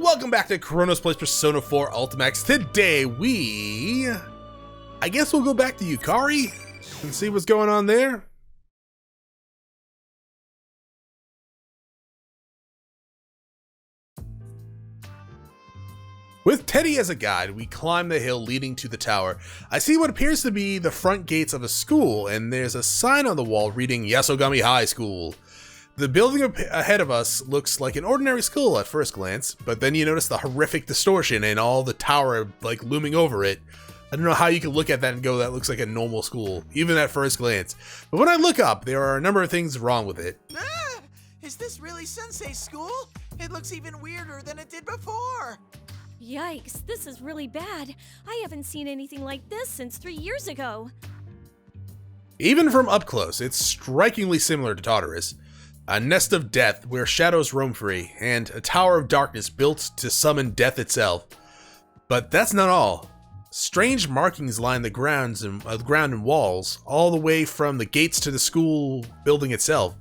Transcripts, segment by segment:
Welcome back to Chronos plays Persona 4 Ultimax. Today I guess we'll go back to Yukari and see what's going on there. With Teddy as a guide, we climb the hill leading to the tower. I see what appears to be the front gates of a school, and there's a sign on the wall reading Yasogami High School. The building ahead of us looks like an ordinary school at first glance, but then you notice the horrific distortion and all the tower like looming over it. I don't know how you can look at that and go, that looks like a normal school, even at first glance. But when I look up, there are a number of things wrong with it. Is this really Sensei's school? It looks even weirder than it did before. Yikes, this is really bad. I haven't seen anything like this since 3 years ago. Even from up close, it's strikingly similar to Tartarus. A nest of death where shadows roam free, and a tower of darkness built to summon death itself. But that's not all. Strange markings line the ground and walls, all the way from the gates to the school building itself.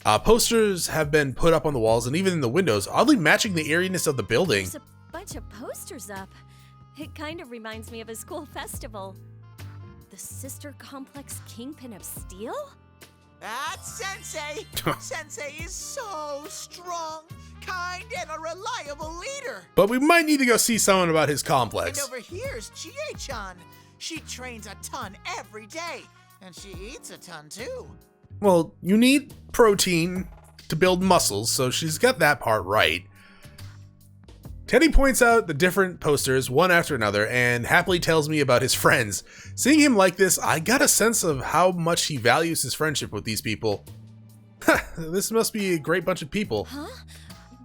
Posters have been put up on the walls and even in the windows, oddly matching the eeriness of the building. There's a bunch of posters up. It kind of reminds me of a school festival. The Sister Complex Kingpin of Steel? That's Sensei! Sensei is so strong, kind, and a reliable leader. But we might need to go see someone about his complex. And over here's Chie-chan. She trains a ton every day, and she eats a ton too. Well, you need protein to build muscles, so she's got that part right. Teddy points out the different posters one after another and happily tells me about his friends. Seeing him like this, I got a sense of how much he values his friendship with these people. This must be a great bunch of people. Huh?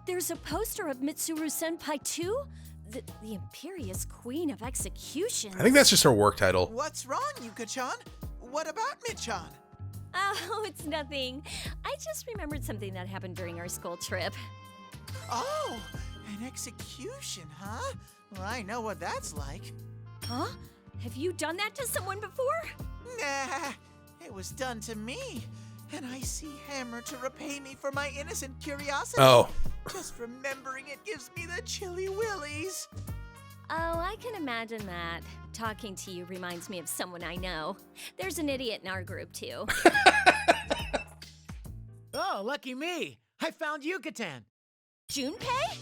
There's a poster of Mitsuru Senpai too? The Imperious Queen of Execution. I think that's just her work title. What's wrong, Yuka-chan? What about Mit-chan? Oh, it's nothing. I just remembered something that happened during our school trip. Oh, an execution, huh? Well, I know what that's like. Huh? Have you done that to someone before? Nah, it was done to me. And I see Hammer to repay me for my innocent curiosity. Oh. Just remembering it gives me the chilly willies. Oh, I can imagine that. Talking to you reminds me of someone I know. There's an idiot in our group, too. Oh, lucky me. I found Yucatan. Junpei?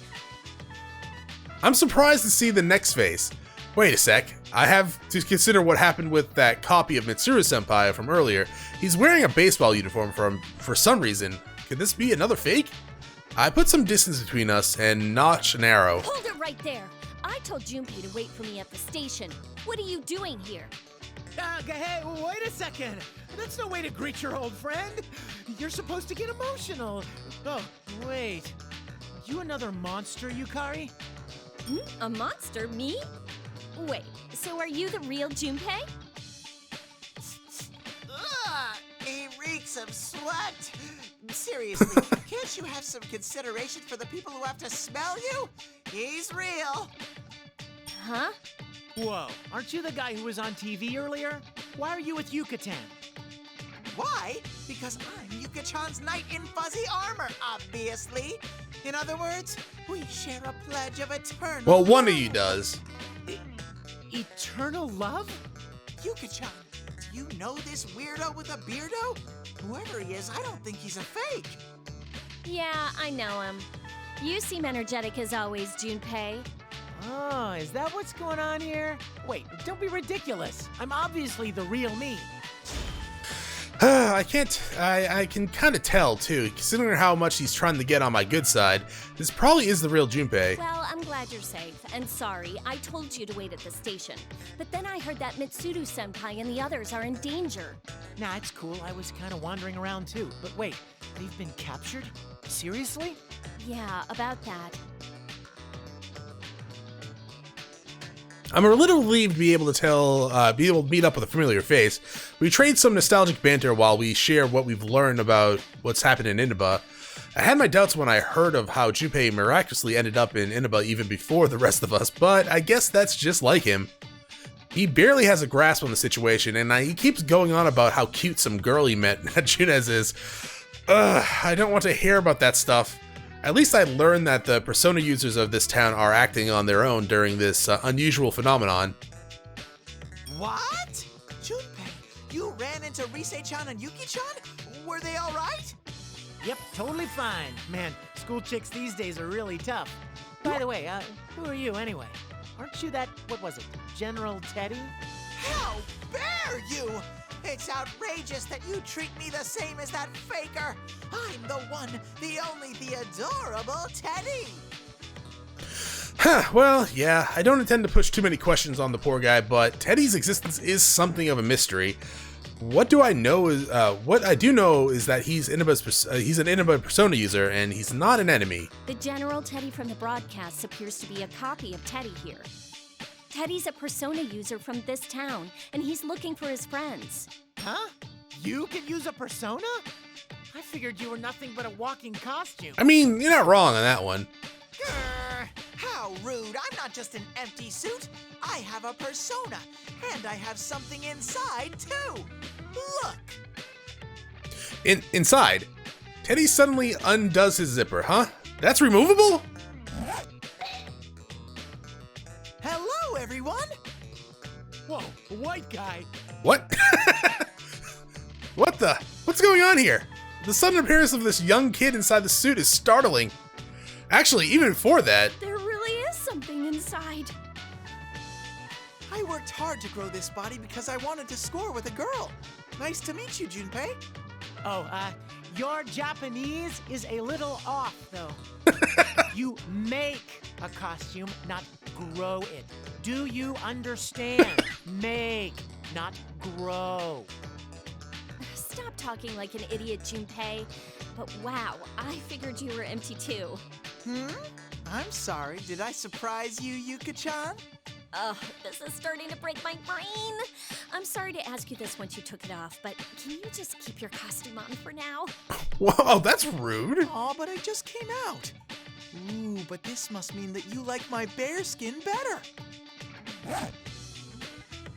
I'm surprised to see the next face. Wait a sec, I have to consider what happened with that copy of Mitsuru Senpai from earlier. He's wearing a baseball uniform for some reason. Could this be another fake? I put some distance between us and notched an arrow. Hold it right there. I told Junpei to wait for me at the station. What are you doing here? Hey, wait a second. That's no way to greet your old friend. You're supposed to get emotional. Oh, wait. You another monster, Yukari? A monster? Me? Wait, so are you the real Junpei? Ugh, he reeks of sweat. Seriously, can't you have some consideration for the people who have to smell you? He's real. Huh? Whoa, aren't you the guy who was on TV earlier? Why are you with Yucatan? Why? Because I'm Yuka-chan's knight in fuzzy armor, obviously. In other words, we share a pledge of eternal Well, one of love. you does. Eternal love? Yuka-chan, do you know this weirdo with a beardo? Whoever he is, I don't think he's a fake. Yeah, I know him. You seem energetic as always, Junpei. Oh, is that what's going on here? Wait, don't be ridiculous. I'm obviously the real me. I can kind of tell too, considering how much he's trying to get on my good side. This probably is the real Junpei. Well, I'm glad you're safe, and sorry, I told you to wait at the station. But then I heard that Mitsuru Senpai and the others are in danger. Nah, it's cool. I was kind of wandering around too. But wait, they've been captured? Seriously? Yeah, about that. I'm a little relieved to be able to meet up with a familiar face. We trade some nostalgic banter while we share what we've learned about what's happened in Inaba. I had my doubts when I heard of how Junpei miraculously ended up in Inaba even before the rest of us, but I guess that's just like him. He barely has a grasp on the situation, and he keeps going on about how cute some girl he met at Junes is. I don't want to hear about that stuff. At least I learned that the Persona users of this town are acting on their own during this unusual phenomenon. What? Junpei, you ran into Rise-chan and Yuki-chan? Were they all right? Yep, totally fine. Man, school chicks these days are really tough. By the way, who are you anyway? Aren't you that, what was it, General Teddy? How dare you! It's outrageous that you treat me the same as that faker! I'm the one, the only, the adorable Teddy! Huh, well, yeah, I don't intend to push too many questions on the poor guy, but Teddy's existence is something of a mystery. What I do know is that he's an Inaba Persona user, and he's not an enemy. The General Teddy from the broadcasts appears to be a copy of Teddy here. Teddy's a Persona user from this town, and he's looking for his friends. Huh? You can use a persona? I figured you were nothing but a walking costume. I mean, you're not wrong on that one. Grr, how rude! I'm not just an empty suit. I have a persona, and I have something inside too. Look. Inside, Teddy suddenly undoes his zipper, huh? That's removable? Hello, everyone. Whoa, a white guy. What? What's going on here? The sudden appearance of this young kid inside the suit is startling. Actually, even before that, There really is something inside. I worked hard to grow this body because I wanted to score with a girl. Nice to meet you, Junpei. Oh, your Japanese is a little off, though. You make a costume, not grow it. Do you understand? Make, not grow. Stop talking like an idiot, Junpei. But wow, I figured you were empty too. I'm sorry. Did I surprise you, Yuka-chan? Ugh, this is starting to break my brain. I'm sorry to ask you this once you took it off, but can you just keep your costume on for now? whoa, that's rude. Aw, but I just came out. Ooh, but this must mean that you like my bear skin better.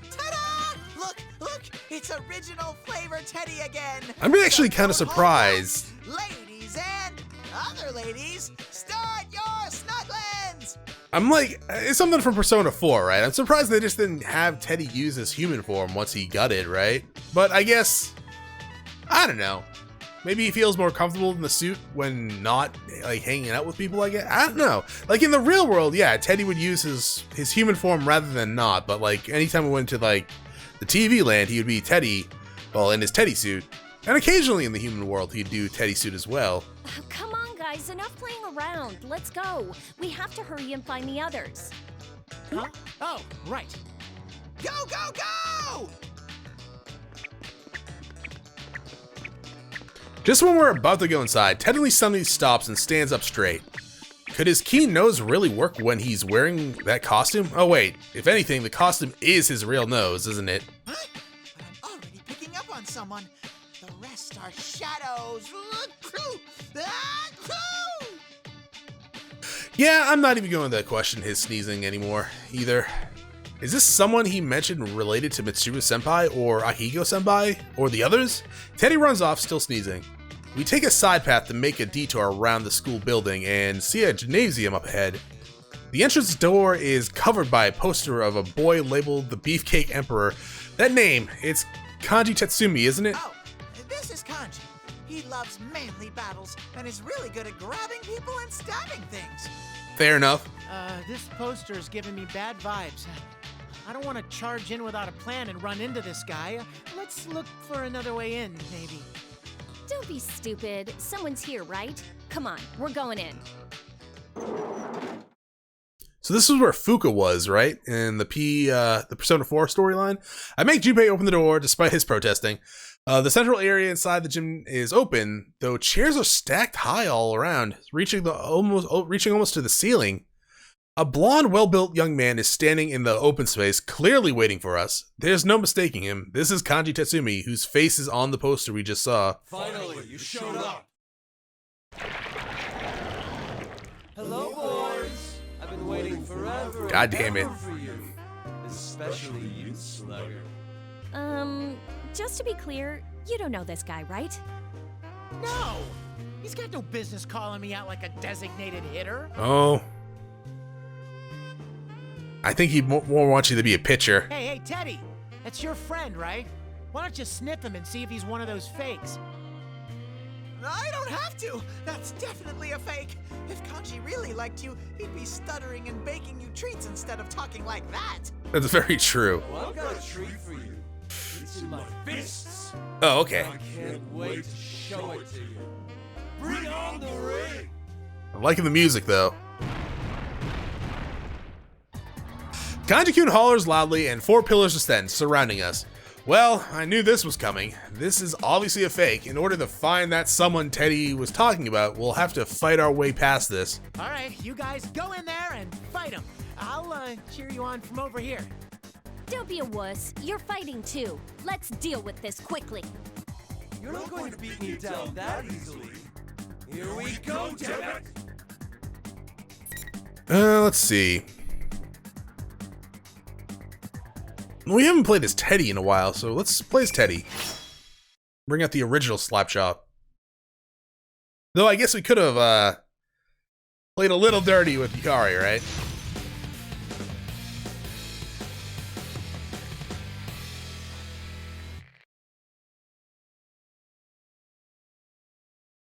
Ta-da! Look, it's original flavor Teddy again. I'm actually kind of surprised. Ladies and other ladies, start your snugglings! I'm like, it's something from Persona 4, right? I'm surprised they just didn't have Teddy use his human form once he got it, right? But I guess, I don't know. Maybe he feels more comfortable in the suit when not, like, hanging out with people, I guess? I don't know. Like, in the real world, yeah, Teddy would use his human form rather than not, but, like, anytime we went to, like, the TV land, he would be Teddy, well, in his Teddy suit. And occasionally in the human world, he'd do Teddy suit as well. Oh, come on, guys, enough playing around. Let's go. We have to hurry and find the others. Huh? Oh, right. Go, go, go! Just when we're about to go inside, Teddy suddenly stops and stands up straight. Could his keen nose really work when he's wearing that costume? Oh wait, if anything, the costume is his real nose, isn't it? Huh? But I'm already picking up on someone. The rest are shadows. Yeah, I'm not even going to question his sneezing anymore, either. Is this someone he mentioned related to Mitsuba Senpai or Akihiko Senpai or the others? Teddy runs off, still sneezing. We take a side path to make a detour around the school building and see a gymnasium up ahead. The entrance door is covered by a poster of a boy labeled the Beefcake Emperor. That name, it's Kanji Tatsumi, isn't it? Oh, this is Kanji. He loves manly battles and is really good at grabbing people and stabbing things. Fair enough. This poster is giving me bad vibes. I don't want to charge in without a plan and run into this guy. Let's look for another way in, maybe. Don't be stupid. Someone's here, right? Come on, we're going in. So this is where Fuka was, right? In the Persona 4 storyline. I make Junpei open the door despite his protesting. The central area inside the gym is open, though chairs are stacked high all around, reaching almost to the ceiling. A blonde, well-built young man is standing in the open space, clearly waiting for us. There's no mistaking him. This is Kanji Tatsumi, whose face is on the poster we just saw. Finally, you showed up! Hello, boys! I've been waiting forever. God damn it. For you. Especially you, slugger. Just to be clear, you don't know this guy, right? No! He's got no business calling me out like a designated hitter. Oh. I think he more wants you to be a pitcher. Hey, Teddy. That's your friend, right? Why don't you snip him and see if he's one of those fakes? I don't have to. That's definitely a fake. If Kanji really liked you, he'd be stuttering and baking you treats instead of talking like that. That's very true. Well, I've got a treat for you. It's in my fists. Oh, okay. I can't wait to show it to you. Bring on the ring! I'm liking the music, though. Kanji-kun hollers loudly, and 4 pillars descend, surrounding us. Well, I knew this was coming. This is obviously a fake. In order to find that someone Teddy was talking about, we'll have to fight our way past this. All right, you guys go in there and fight him. I'll cheer you on from over here. Don't be a wuss. You're fighting too. Let's deal with this quickly. You're not going to beat me down that easily. Here we go, damn it! Let's see. We haven't played as Teddy in a while, so let's play as Teddy. Bring out the original Slapshot. Though I guess we could have played a little dirty with Yukari, right?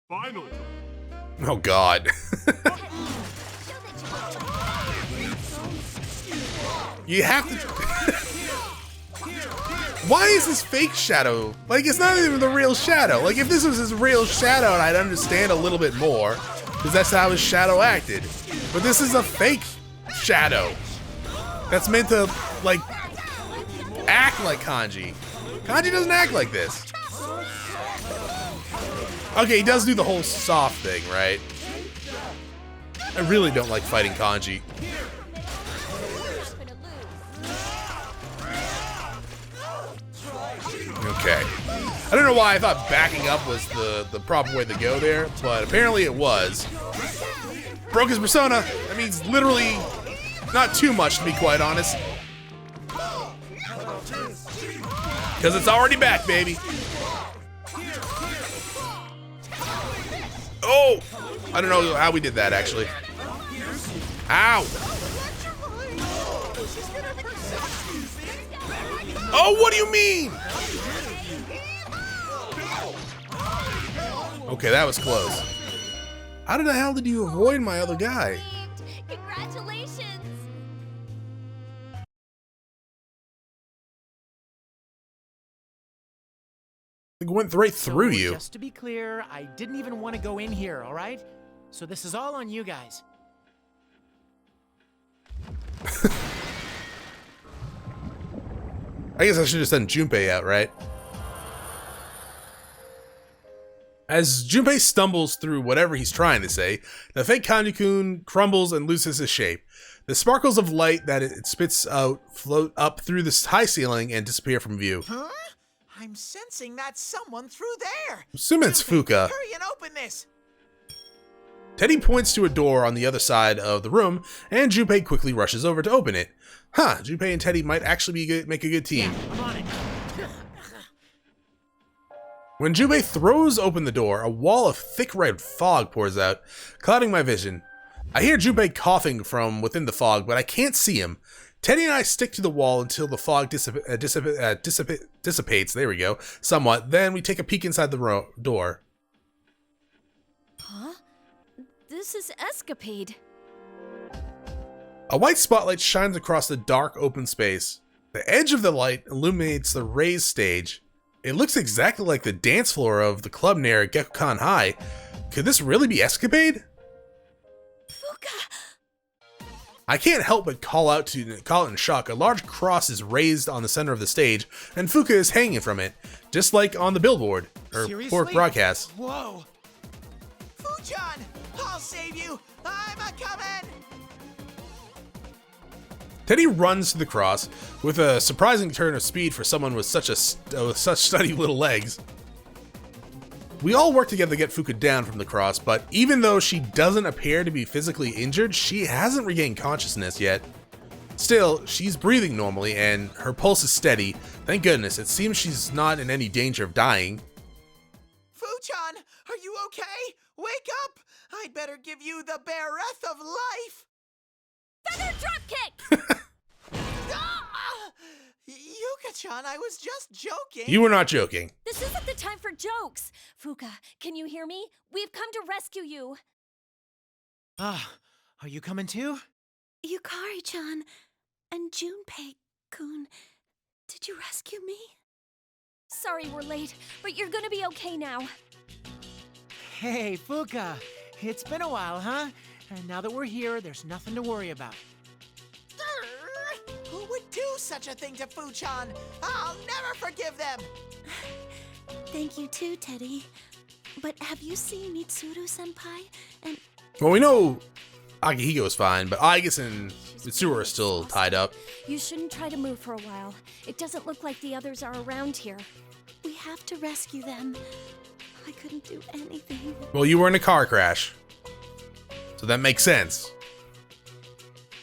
Finally. Oh god. You have to... Why is this fake shadow? Like, it's not even the real shadow. Like, if this was his real shadow, I'd understand a little bit more, because that's how his shadow acted. But this is a fake shadow that's meant to, like, act like Kanji. Kanji doesn't act like this. Okay, he does do the whole soft thing, right? I really don't like fighting Kanji. Okay. I don't know why I thought backing up was the proper way to go there, but apparently it was. Broke his persona. That means literally not too much, to be quite honest. Because it's already back, baby. Oh! I don't know how we did that, actually. Ow! Oh, what do you mean? Okay, that was close. How the hell did you avoid my other guy? Congratulations! It went right through you. Just to be clear, I didn't even want to go in here, all right? So this is all on you guys. I guess I should have sent Junpei out, right? As Junpei stumbles through whatever he's trying to say, the fake Kanji-kun crumbles and loses his shape. The sparkles of light that it spits out float up through this high ceiling and disappear from view. Huh? I'm sensing that's someone through there. Assume it's Fuka. Hurry and open this. Teddy points to a door on the other side of the room, and Junpei quickly rushes over to open it. Huh, Junpei and Teddy might actually make a good team. I'm on it. When Junpei throws open the door, a wall of thick red fog pours out, clouding my vision. I hear Junpei coughing from within the fog, but I can't see him. Teddy and I stick to the wall until the fog dissipates, there we go, somewhat. Then we take a peek inside the door. Huh? This is Escapade. A white spotlight shines across the dark open space. The edge of the light illuminates the raised stage. It looks exactly like the dance floor of the club near Gekkokan High. Could this really be Escapade? Fuka! I can't help but call it in shock. A large cross is raised on the center of the stage, and Fuka is hanging from it, just like on the billboard, or Seriously? broadcast. Whoa! Fuchan, I'll save you. I'm a-coming. Teddy runs to the cross with a surprising turn of speed for someone with such sturdy little legs. We all work together to get Fuka down from the cross, but even though she doesn't appear to be physically injured, she hasn't regained consciousness yet. Still, she's breathing normally and her pulse is steady. Thank goodness, it seems she's not in any danger of dying. Fuchan, are you okay? Wake up! I'd better give you the breath of life! Feather dropkick! Ah! Yuka-chan, I was just joking. You were not joking. This isn't the time for jokes. Fuka, can you hear me? We've come to rescue you. Ah, are you coming too? Yukari-chan and Junpei-kun, did you rescue me? Sorry we're late, but you're gonna be okay now. Hey, Fuka. It's been a while, huh? And now that we're here, there's nothing to worry about. Who would do such a thing to Fu-chan? I'll never forgive them! Thank you too, Teddy. But have you seen Mitsuru-senpai? And Well, we know Akihiko is fine, but Aigus and Mitsuru are still tied up. you shouldn't try to move for a while. It doesn't look like the others are around here. We have to rescue them. I couldn't do anything. Well, you were in a car crash, so that makes sense.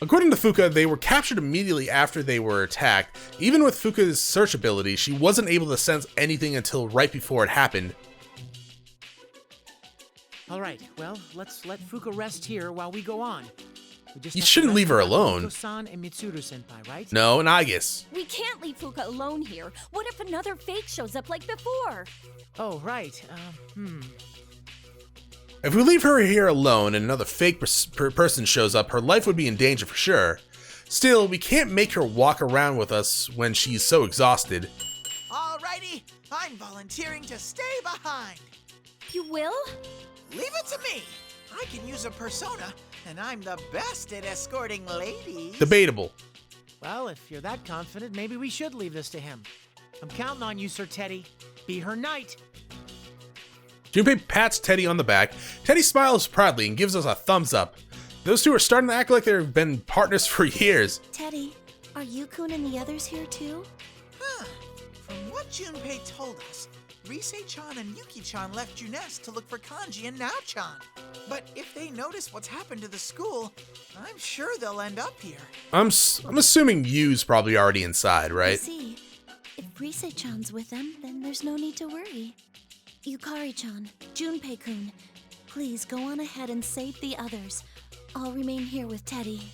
According to Fuka, they were captured immediately after they were attacked. Even with Fuka's search ability, she wasn't able to sense anything until right before it happened. All right, well, let's let Fuka rest here while we go on. We just You have to shouldn't leave her rescue alone. Akihiko-san and Mitsuru-senpai, right? No, and Aigus. We can't leave Fuka alone here. What if another fake shows up like before? Oh, right. If we leave her here alone and another fake person shows up, her life would be in danger for sure. Still, we can't make her walk around with us when she's so exhausted. Alrighty, I'm volunteering to stay behind. You will? Leave it to me. I can use a persona, and I'm the best at escorting ladies. Debatable. Well, if you're that confident, maybe we should leave this to him. I'm counting on you, Sir Teddy. Be her knight. Junpei pats Teddy on the back. Teddy smiles proudly and gives us a thumbs up. Those two are starting to act like they've been partners for years. Teddy, are Yukun and the others here too? Huh. From what Junpei told us, Rise-chan and Yuki-chan left Junes to look for Kanji and Nao-chan. But if they notice what's happened to the school, I'm sure they'll end up here. I'm assuming Yu's probably already inside, I right? see. If Rise-chan's with them, then there's no need to worry. Yukari-chan, Junpei-kun, please go on ahead and save the others. I'll remain here with Teddy.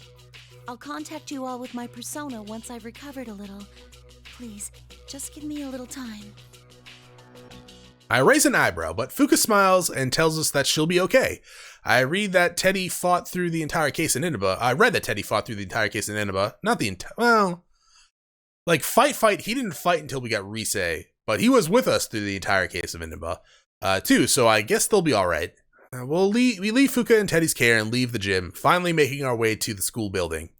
I'll contact you all with my persona once I've recovered a little. Please, just give me a little time. I raise an eyebrow, but Fuka smiles and tells us that she'll be okay. I read that Teddy fought through the entire case in Inaba. Not the entire, well, like fight, he didn't fight until we got Rise, but he was with us through the entire case of Inaba, too, so I guess they'll be alright. We leave Fuka in Teddy's care and leave the gym, finally making our way to the school building.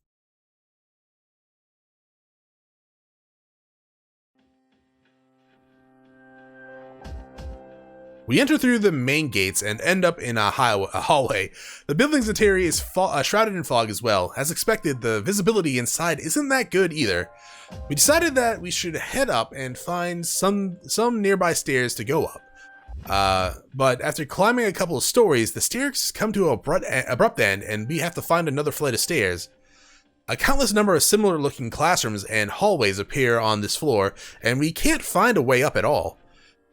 We enter through the main gates and end up in a hallway. The building's interior is shrouded in fog as well. As expected, the visibility inside isn't that good either. We decided that we should head up and find some nearby stairs to go up. But after climbing a couple of stories, the stairs come to an abrupt end and we have to find another flight of stairs. A countless number of similar looking classrooms and hallways appear on this floor, and we can't find a way up at all.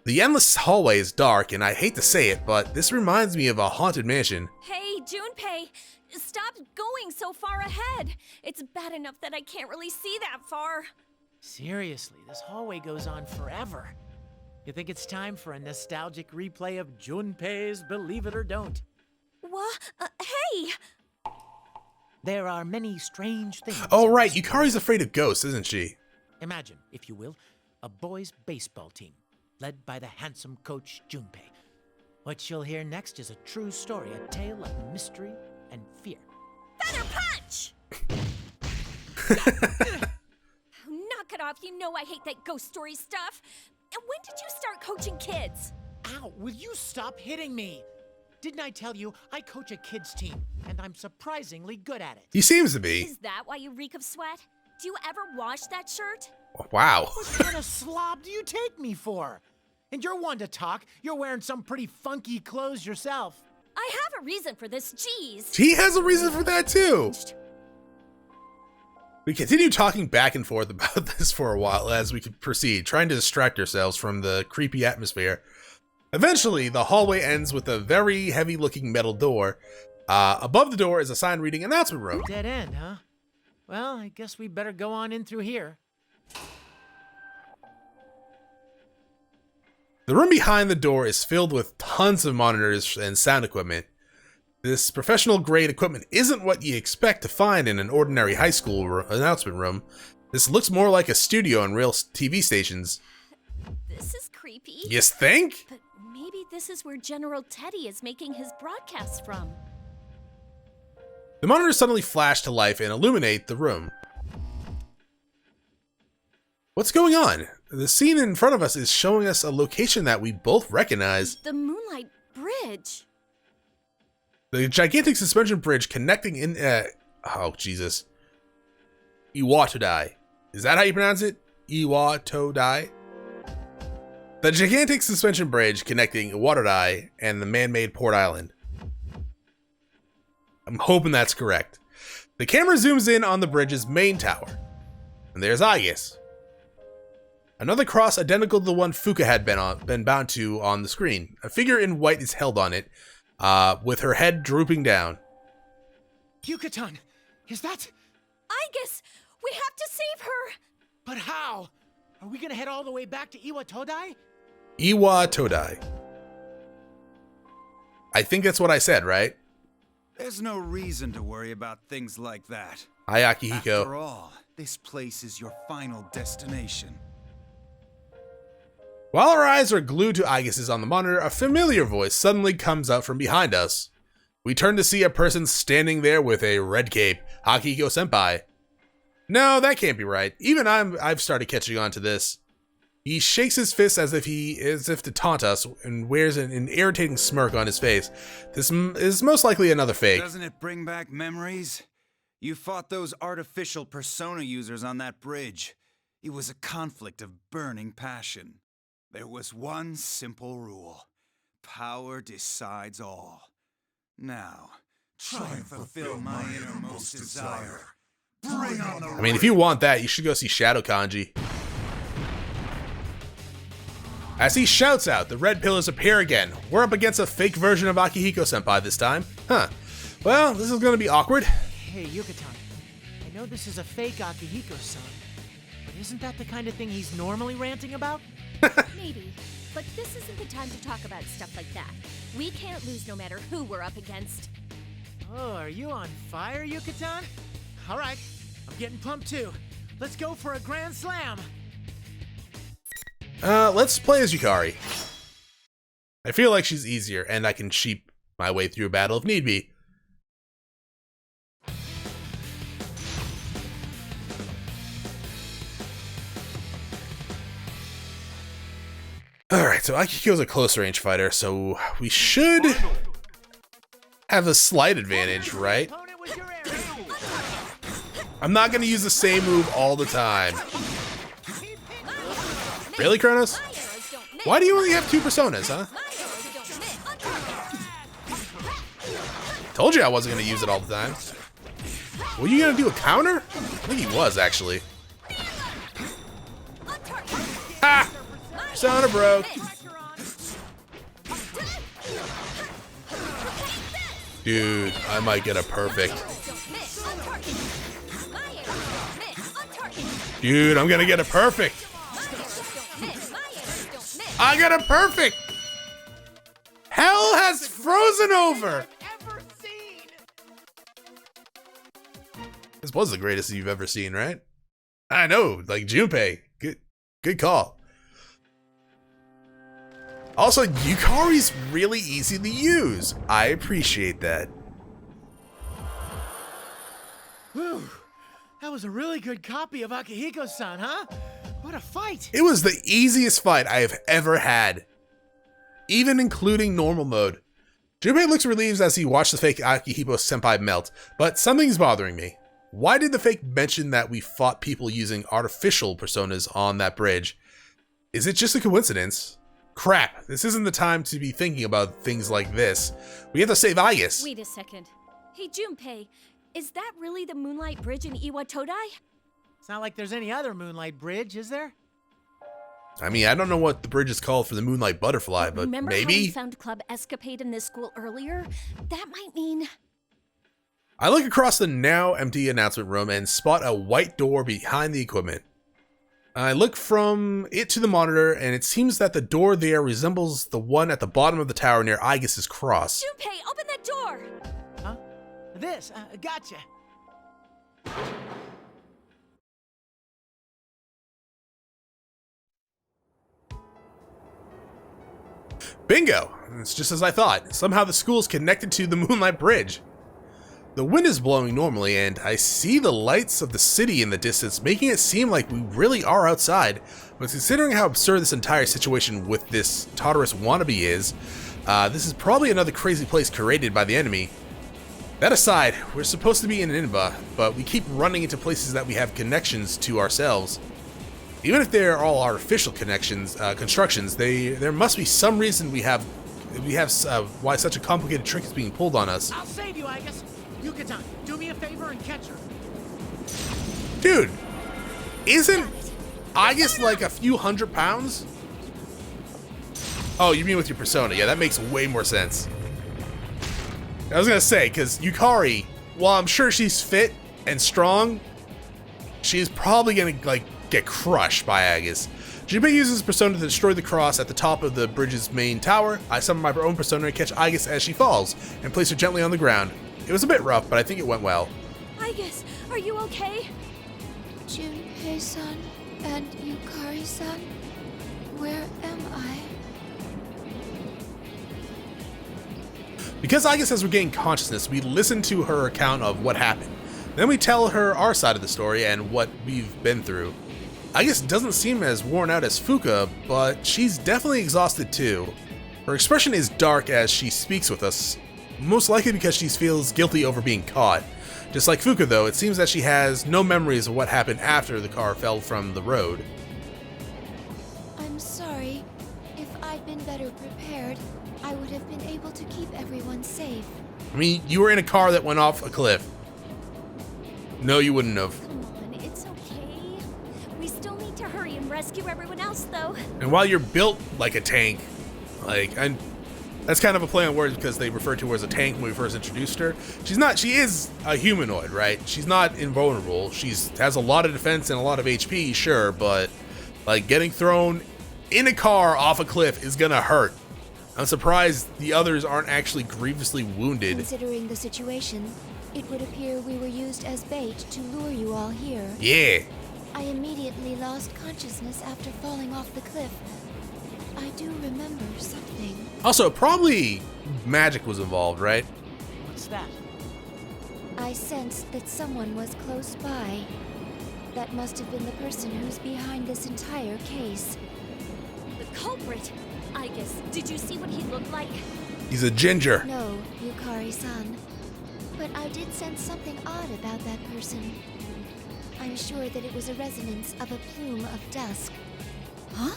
The endless hallway is dark, and I hate to say it, but this reminds me of a haunted mansion. Hey, Junpei, stop going so far ahead. It's bad enough that I can't really see that far. Seriously, this hallway goes on forever. You think it's time for a nostalgic replay of Junpei's Believe It or Don't? What? Hey! There are many strange things. Oh right, Yukari's afraid of ghosts, isn't she? Imagine, if you will, a boys' baseball team, led by the handsome coach Junpei. What you'll hear next is a true story, a tale of mystery and fear. Feather punch! Knock it off, you know I hate that ghost story stuff. And when did you start coaching kids? Ow, will you stop hitting me? Didn't I tell you I coach a kids team, and I'm surprisingly good at it? He seems to be. Is that why you reek of sweat? Do you ever wash that shirt? Wow. What kind of slob do you take me for? And you're one to talk. You're wearing some pretty funky clothes yourself. I have a reason for this, jeez. He has a reason for that too. We continue talking back and forth about this for a while as we proceed, trying to distract ourselves from the creepy atmosphere. Eventually, the hallway ends with a very heavy-looking metal door. Above the door is a sign reading announcement room. Dead end, huh? Well, I guess we better go on in through here. The room behind the door is filled with tons of monitors and sound equipment. This professional-grade equipment isn't what you expect to find in an ordinary high school announcement room. This looks more like a studio on real TV stations. This is creepy. You think? But maybe this is where General Teddy is making his broadcasts from. The monitors suddenly flash to life and illuminate the room. What's going on? The scene in front of us is showing us a location that we both recognize. The Moonlight Bridge. The gigantic suspension bridge connecting in, oh Jesus. Iwatodai. Is that how you pronounce it? Iwatodai? The gigantic suspension bridge connecting Iwatodai and the man-made port island. I'm hoping that's correct. The camera zooms in on the bridge's main tower. And there's Aegis. Another cross identical to the one Fuka had been bound to on the screen. A figure in white is held on it, with her head drooping down. Yucatan, is that? Aegis, we have to save her. But how? Are we gonna head all the way back to Iwatodai? Iwatodai. I think that's what I said, right? There's no reason to worry about things like that. Hi, Akihiko. After all, this place is your final destination. While our eyes are glued to Aegis's on the monitor, a familiar voice suddenly comes up from behind us. We turn to see a person standing there with a red cape. Akihiko-senpai. No, that can't be right. Even I've started catching on to this. He shakes his fist as if to taunt us and wears an irritating smirk on his face. This is most likely another fake. Doesn't it bring back memories? You fought those artificial persona users on that bridge. It was a conflict of burning passion. There was one simple rule. Power decides all. Now, try and fulfill my innermost desire. Bring on the I mean, if you want that, you should go see Shadow Kanji. As he shouts out, the red pillars appear again. We're up against a fake version of Akihiko-senpai this time. Huh. Well, this is gonna be awkward. Hey, Yucatan, I know this is a fake Akihiko-san, but isn't that the kind of thing he's normally ranting about? Maybe, but this isn't the time to talk about stuff like that. We can't lose no matter who we're up against. Oh, are you on fire, Yucatan? All right, I'm getting pumped too. Let's go for a grand slam. Let's play as Yukari. I feel like she's easier, and I can cheat my way through a battle if need be. Alright, so Akihiko's a close range fighter, so we should have a slight advantage, right? I'm not gonna use the same move all the time. Really, Chronos? Why do you only have 2 personas, huh? Told you I wasn't gonna use it all the time. Were you gonna do a counter? I think he was, actually. Ha! Persona broke. Dude, I might get a perfect. Dude, I'm gonna get a perfect. I got a perfect. Hell has frozen over. This was the greatest you've ever seen, right? I know, like Junpei. Good call. Also, Yukari's really easy to use. I appreciate that. Whew, that was a really good copy of Akihiko-san, huh? What a fight! It was the easiest fight I have ever had, even including normal mode. Junpei looks relieved as he watched the fake Akihiko-senpai melt, but something's bothering me. Why did the fake mention that we fought people using artificial personas on that bridge? Is it just a coincidence? Crap, this isn't the time to be thinking about things like this. We have to save Aegis. Wait a second. Hey, Junpei, is that really the Moonlight Bridge in Iwatodai? It's not like there's any other Moonlight Bridge, is there? I mean, I don't know what the bridge is called for the Moonlight Butterfly, but Remember how we maybe? found Club Escapade in this school earlier? That might mean... I look across the now empty announcement room and spot a white door behind the equipment. I look from it to the monitor, and it seems that the door there resembles the one at the bottom of the tower near Aegis' cross. Junpei, open that door! Huh? This? Gotcha. Bingo! It's just as I thought. Somehow the school is connected to the Moonlight Bridge. The wind is blowing normally, and I see the lights of the city in the distance, making it seem like we really are outside. But considering how absurd this entire situation with this Tartarus wannabe is, this is probably another crazy place created by the enemy. That aside, we're supposed to be in Nineveh, but we keep running into places that we have connections to ourselves. Even if they're all artificial connections, constructions, there must be some reason why such a complicated trick is being pulled on us. I'll save you, Aegis. Yuka-tan, do me a favor and catch her. Dude, isn't Aegis like a few hundred pounds? Oh, you mean with your persona? Yeah, that makes way more sense. I was gonna say, because Yukari, while I'm sure she's fit and strong, she's probably gonna like get crushed by Aegis. Junpei uses persona to destroy the cross at the top of the bridge's main tower. I summon my own persona to catch Aegis as she falls and place her gently on the ground. It was a bit rough, but I think it went well. Aegis, are you okay? Junpei-san and Yukari-san, where am I? Because Aegis has regained consciousness, we listen to her account of what happened. Then we tell her our side of the story and what we've been through. Aegis doesn't seem as worn out as Fuka, but she's definitely exhausted too. Her expression is dark as she speaks with us, most likely because she feels guilty over being caught. Just like Fuka though, it seems that she has no memories of what happened after the car fell from the road. I'm sorry. If I'd been better prepared, I would have been able to keep everyone safe. I mean, you were in a car that went off a cliff. No, you wouldn't have. Come on, it's okay. We still need to hurry and rescue everyone else, though. And while you're built like a tank, and that's kind of a play on words because they refer to her as a tank when we first introduced her. She is a humanoid, right? She's not invulnerable. Has a lot of defense and a lot of HP, sure, but like getting thrown in a car off a cliff is gonna hurt. I'm surprised the others aren't actually grievously wounded. Considering the situation, it would appear we were used as bait to lure you all here. Yeah. I immediately lost consciousness after falling off the cliff. I do remember something. Also, probably magic was involved, right? What's that? I sensed that someone was close by. That must have been the person who's behind this entire case. The culprit! Aegis, did you see what he looked like? He's a ginger. No, Yukari-san. But I did sense something odd about that person. I'm sure that it was a resonance of a plume of dusk. Huh?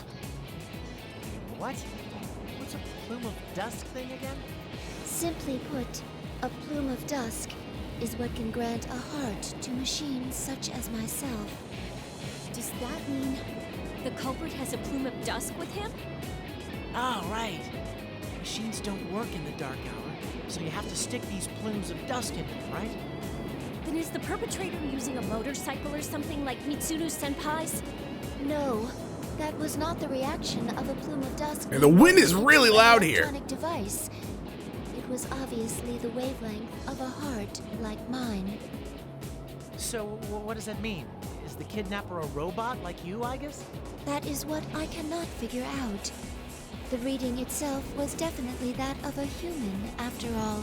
What? What's a plume of dusk thing again? Simply put, a plume of dusk is what can grant a heart to machines such as myself. Does that mean the culprit has a plume of dusk with him? Oh, right. Machines don't work in the dark hour, so you have to stick these plumes of dust in them, right? Then is the perpetrator using a motorcycle or something like Mitsuno Senpai's? No, that was not the reaction of a plume of dusk. And the wind is really loud here. Electronic device. It was obviously the wavelength of a heart like mine. So, what does that mean? Is the kidnapper a robot like you, I guess? That is what I cannot figure out. The reading itself was definitely that of a human, after all.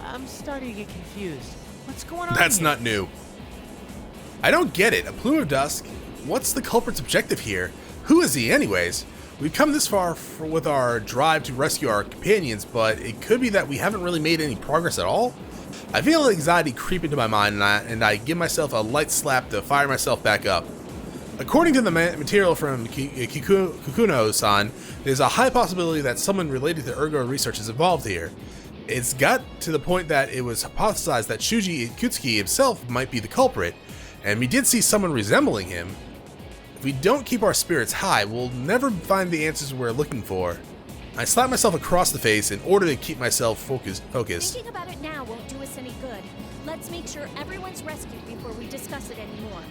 I'm starting to get confused. What's going on That's here? not new. I don't get it. A plume of dusk? What's the culprit's objective here? Who is he anyways? We've come this far with our drive to rescue our companions, but it could be that we haven't really made any progress at all. I feel anxiety creep into my mind, and I give myself a light slap to fire myself back up. According to the material from Kikuno-san, there's a high possibility that someone related to Ergo research is involved here. It's got to the point that it was hypothesized that Shuji Ikutsuki himself might be the culprit, and we did see someone resembling him. If we don't keep our spirits high, we'll never find the answers we're looking for. I slap myself across the face in order to keep myself focused. Thinking about it now won't do us any good. Let's make sure everyone's rescued before we discuss it anymore.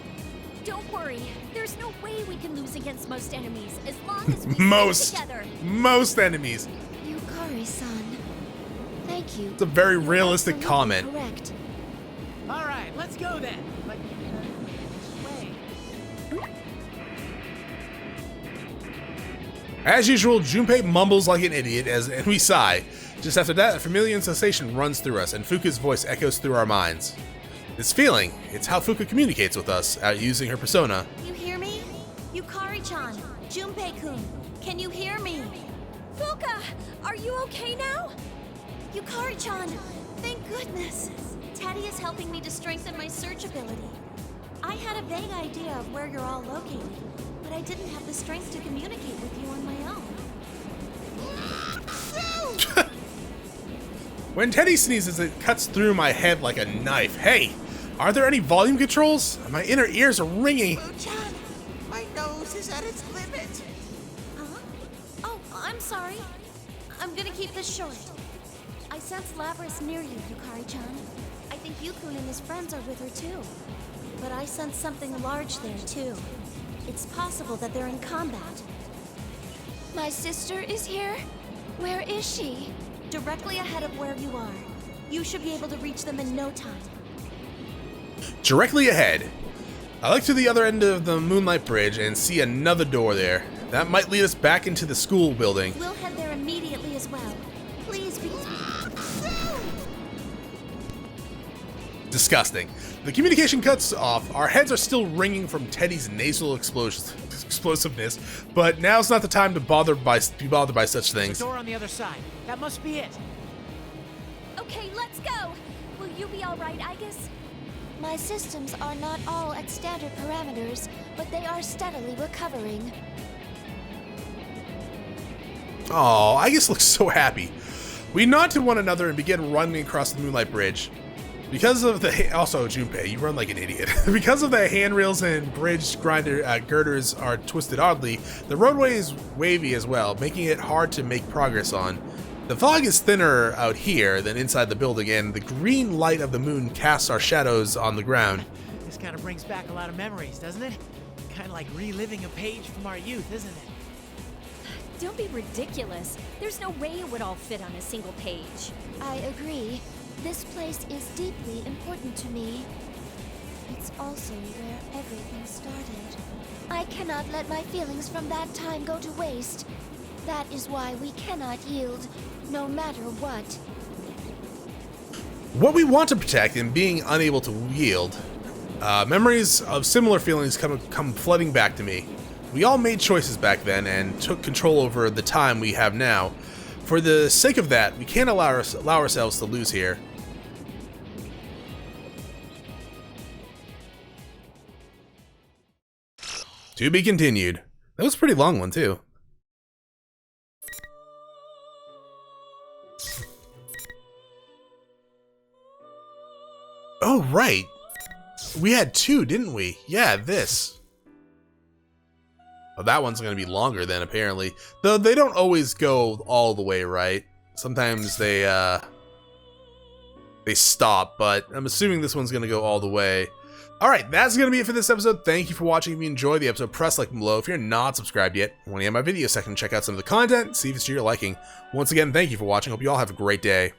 Don't worry, there's no way we can lose against most enemies as long as we stay together. Most enemies. Yukari-san, thank you. It's a very realistic comment. Correct. All right, let's go then. But which way? As usual, Junpei mumbles like an idiot and we sigh. Just after that, a familiar sensation runs through us, and Fuka's voice echoes through our minds. This feeling, it's how Fuka communicates with us, using her persona. You hear me? Yukari-chan, Junpei-kun, can you hear me? Fuka, are you okay now? Yukari-chan, thank goodness. Teddy is helping me to strengthen my search ability. I had a vague idea of where you're all located, but I didn't have the strength to communicate with you on my own. When Teddy sneezes, it cuts through my head like a knife. Hey, are there any volume controls? My inner ears are ringing. Fu-chan, my nose is at its limit. Huh? Oh, I'm sorry. I'm gonna keep this short. I sense Labris near you, Yukari-chan. I think Yukun and his friends are with her too. But I sense something large there too. It's possible that they're in combat. My sister is here? Where is she? Directly ahead of where you are. You should be able to reach them in no time. Directly ahead. I look to the other end of the Moonlight Bridge and see another door there. That might lead us back into the school building. We'll head there immediately as well. Please be... Disgusting. The communication cuts off. Our heads are still ringing from Teddy's nasal explosiveness, but now's not the time to be bothered by such things. The door on the other side. That must be it. Okay, let's go. Will you be all right, Aegis? My systems are not all at standard parameters, but they are steadily recovering. Oh, Aegis looks so happy. We nod to one another and begin running across the Moonlight Bridge. Because of the... Also, Junpei, you run like an idiot. Because of the handrails and bridge girders are twisted oddly, the roadway is wavy as well, making it hard to make progress on. The fog is thinner out here than inside the building, and the green light of the moon casts our shadows on the ground. This kind of brings back a lot of memories, doesn't it? Kind of like reliving a page from our youth, isn't it? Don't be ridiculous. There's no way it would all fit on a single page. I agree. This place is deeply important to me. It's also where everything started. I cannot let my feelings from that time go to waste. That is why we cannot yield, no matter what. What we want to protect and being unable to yield. Memories of similar feelings come flooding back to me. We all made choices back then and took control over the time we have now. For the sake of that, we can't allow ourselves to lose here. To be continued. That was a pretty long one, too. Oh, right. We had two, didn't we? Yeah, this. Oh, that one's going to be longer then, apparently. Though they don't always go all the way right. Sometimes they stop, but I'm assuming this one's going to go all the way. Alright, that's going to be it for this episode. Thank you for watching. If you enjoyed the episode, press like below. If you're not subscribed yet, want to get my video section, check out some of the content, see if it's to your liking. Once again, thank you for watching. Hope you all have a great day.